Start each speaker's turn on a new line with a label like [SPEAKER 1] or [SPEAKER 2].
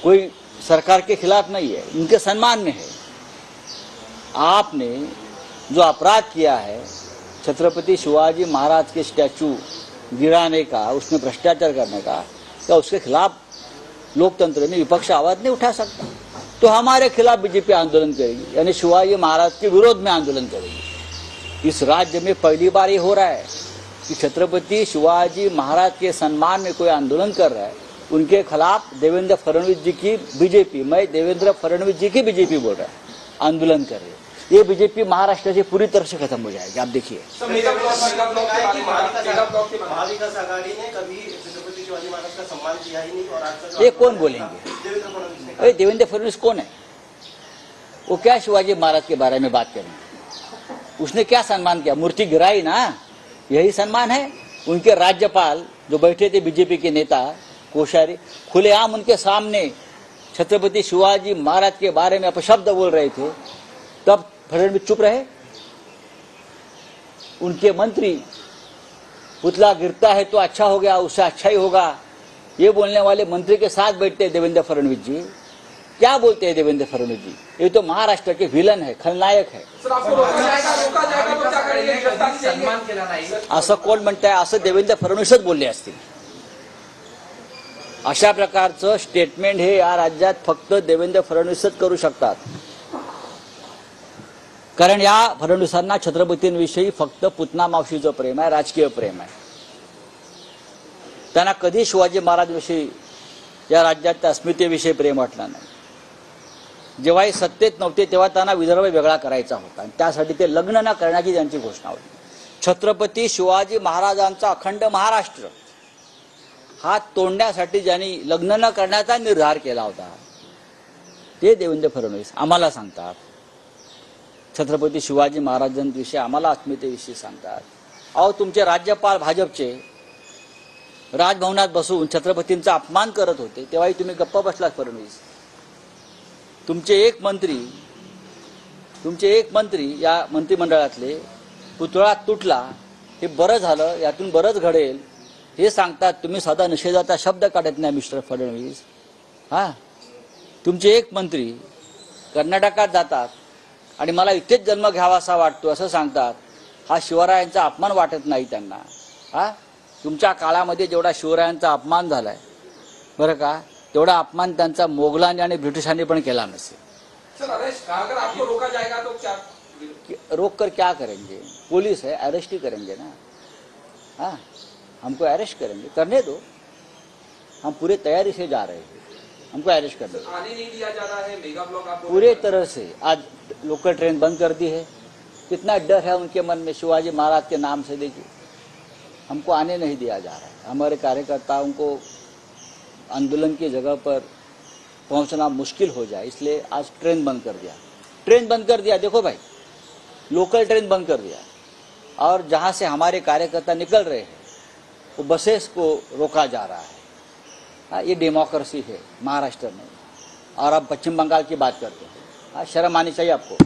[SPEAKER 1] कोई सरकार के खिलाफ नहीं है, उनके सम्मान में है। आपने जो अपराध किया है छत्रपति शिवाजी महाराज के स्टैचू गिराने का, उसमें भ्रष्टाचार करने का, क्या उसके खिलाफ लोकतंत्र में विपक्ष आवाज नहीं उठा सकता? तो हमारे खिलाफ बीजेपी आंदोलन करेगी, यानी शिवाजी महाराज के विरोध में आंदोलन करेगी। इस राज्य में पहली बार ये हो रहा है कि छत्रपति शिवाजी महाराज के सम्मान में कोई आंदोलन कर रहा है, उनके खिलाफ देवेंद्र फडणवीस जी की बीजेपी, मैं देवेंद्र फडणवीस जी की बीजेपी बोल रहा है, आंदोलन कर रही है। ये बीजेपी महाराष्ट्र से पूरी तरह से खत्म हो जाएगी, आप देखिए। ये कौन बोलेंगे? देवेंद्र फडणवीस कौन है? वो क्या शिवाजी महाराज के बारे में बात करेंगे? उसने क्या सम्मान किया? मूर्ति गिराई ना, यही सम्मान है। उनके राज्यपाल जो बैठे थे बीजेपी के नेता कोश्यारी, खुलेआम उनके सामने छत्रपति शिवाजी महाराज के बारे में अपशब्द बोल रहे थे, तब फडणवीस चुप रहे। उनके मंत्री पुतला गिरता है तो अच्छा हो गया, उससे अच्छा ही होगा, ये बोलने वाले मंत्री के साथ बैठते हैं देवेंद्र फडणवीस जी। क्या बोलते हैं देवेंद्र फडणवीस जी? ये तो महाराष्ट्र के विलन है, खलनायक है। असं कोण म्हणताय? असं देवेंद्र फडणवीसच बोलले असतील। अशा प्रकारचं स्टेटमेंट हे या राज्यात फक्त देवेंद्र फडणवीसच करू शकतात, कारण या फडणवीसांना छत्रपतींविषयी फक्त पुतना मावशीचं प्रेम आहे, राजकीय प्रेम आहे। त्यांना कधी शिवाजी महाराजविषयी, या राज्याच्या अस्मितेविषयी प्रेम वाटलं नाही। जेव्हा हे सत्तेत नव्हते तेव्हा त्यांना विदर्भ वेगळा करायचा होता, आणि त्यासाठी ते लग्न न करण्याची त्यांची घोषणा होती। छत्रपती शिवाजी महाराजांचा अखंड महाराष्ट्र हा तोडण्यासाठी ज्यांनी लग्न न करण्याचा निर्धार केला होता, ते देवेंद्र फडणवीस आम्हाला सांगतात। छत्रपती शिवाजी महाराजांविषयी आम्हाला अस्मितेविषयी सांगतात। अहो, तुमचे राज्यपाल भाजपचे राजभवनात बसून छत्रपतींचा अपमान करत होते, तेव्हाही तुम्ही गप्प बसलात फडणवीस। तुमचे एक मंत्री या मंत्रिमंडळातले पुतळा तुटला, हे बरं झालं, यातून बरंच घडेल हे सांगतात, तुम्ही साधा निषेधाचा शब्द काढत नाही मिस्टर फडणवीस। हा, तुमचे एक मंत्री कर्नाटकात जातात आणि मला इथेच जन्म घ्यावासा वाटतो असं सांगतात। हा शिवरायांचा अपमान वाटत नाही त्यांना? हा, तुमच्या काळामध्ये जेवढा शिवरायांचा अपमान झालाय बरं का, तेवढा अपमान त्यांचा मोगलांनी आणि ब्रिटिशांनी पण केला नसेल।
[SPEAKER 2] सर, अरेस्ट अगर आपको रोका जाएगा तो क्या
[SPEAKER 1] रोक कर क्या करेंगे? पुलिस है, अरेस्ट ही करेंगे ना। हाँ, हमको अरेस्ट करेंगे, करने दो, हम पूरे तैयारी से जा रहे हैं, हमको अरेस्ट कर दो।
[SPEAKER 2] आने नहीं दिया जा रहा है, मेगा ब्लॉक आप
[SPEAKER 1] पूरे तरह से आज लोकल ट्रेन बंद कर दी है। कितना डर है उनके मन में शिवाजी महाराज के नाम से, देखिए। हमको आने नहीं दिया जा रहा है। हमारे कार्यकर्ताओं को आंदोलन की जगह पर पहुंचना मुश्किल हो जाए, इसलिए आज ट्रेन बंद कर दिया। ट्रेन बंद कर दिया, देखो भाई, लोकल ट्रेन बंद कर दिया, और जहां से हमारे कार्यकर्ता निकल रहे हैं वो बसेस को रोका जा रहा है। ये डेमोक्रेसी है महाराष्ट्र में। और अब पश्चिम बंगाल की बात करते हैं, शर्म आनी चाहिए आपको।